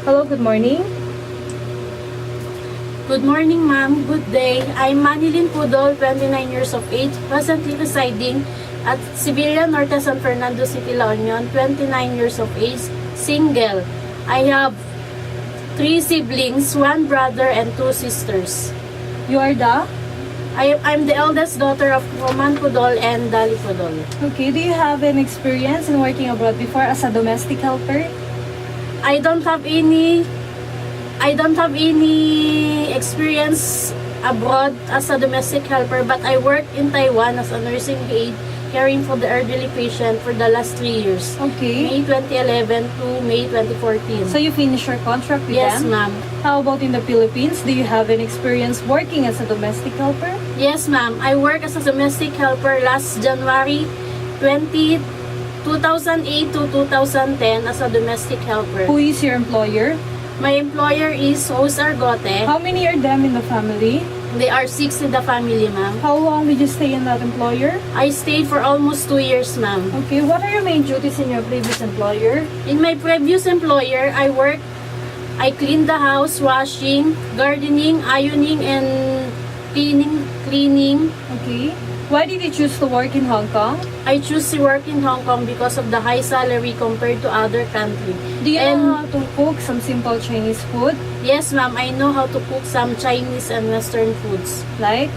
Hello, good morning. Good morning, ma'am. Good day. I'm Manilyn Pudol, 29 years of age, presently residing at Sevilla Norte, San Fernando City, La Union, 29 years of age, single. I have 3 siblings, 1 brother and 2 sisters. You are the? I'm the eldest daughter of Roman Pudol and Dali Pudol. Okay, do you have an experience in working abroad before as a domestic helper? I don't have any experience abroad as a domestic helper, but I work in Taiwan as a nursing aide, caring for the elderly patient for the last 3 years. Okay. May 2011 to May 2014. So you finished your contract with Yes, them? ma'am. How about in the Philippines? Do you have an experience working as a domestic helper? Yes, ma'am. I work as a domestic helper last January 2008 to 2010 as a domestic helper. Who is your employer? My employer is Rose Argote. How many are them in the family? They are 6 in the family, ma'am. How long did you stay in that employer? I stayed for almost 2 years, ma'am. Okay, what are your main duties in your previous employer? In my previous employer, I cleaned the house, washing, gardening, ironing, and cleaning. Okay. Why did you choose to work in Hong Kong? I choose to work in Hong Kong because of the high salary compared to other countries. Do you know how to cook some simple Chinese food? Yes, ma'am. I know how to cook some Chinese and Western foods. Like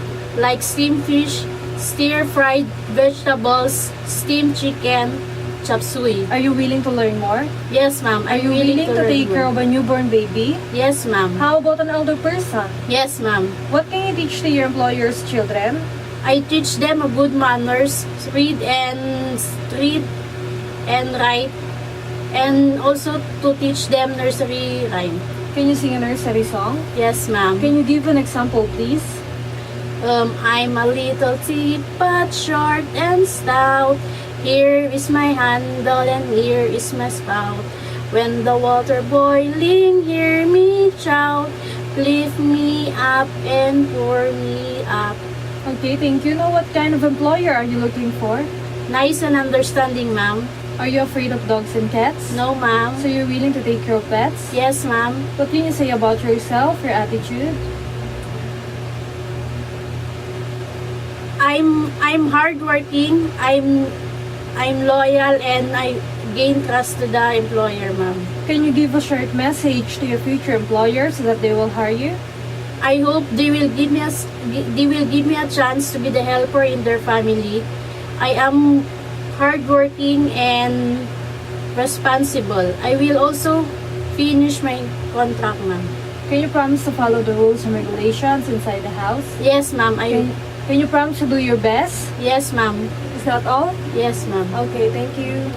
steamed fish, stir-fried vegetables, steamed chicken, chop suey. Are you willing to learn more? Yes, ma'am. Are you willing to take care of a newborn baby? Yes, ma'am. How about an elder person? Yes, ma'am. What can you teach to your employer's children? I teach them a good manners, read and write, and also to teach them nursery rhyme. Can you sing a nursery song? Yes, ma'am. Can you give an example, please? I'm a little teapot, short and stout. Here is my handle and here is my spout. When the water boiling, hear me shout. Lift me up and pour me up. Okay, thank you. Now, what kind of employer are you looking for? Nice and understanding, ma'am. Are you afraid of dogs and cats? No, ma'am. So you're willing to take care of pets? Yes, ma'am. What can you say about yourself, your attitude? I'm hardworking. I'm loyal and I gain trust to the employer, ma'am. Can you give a short message to your future employer so that they will hire you? I hope they will give me a chance to be the helper in their family. I am hardworking and responsible. I will also finish my contract, ma'am. Can you promise to follow the rules and regulations inside the house? Yes, ma'am. Can you promise to do your best? Yes, ma'am. Is that all? Yes, ma'am. Okay, thank you.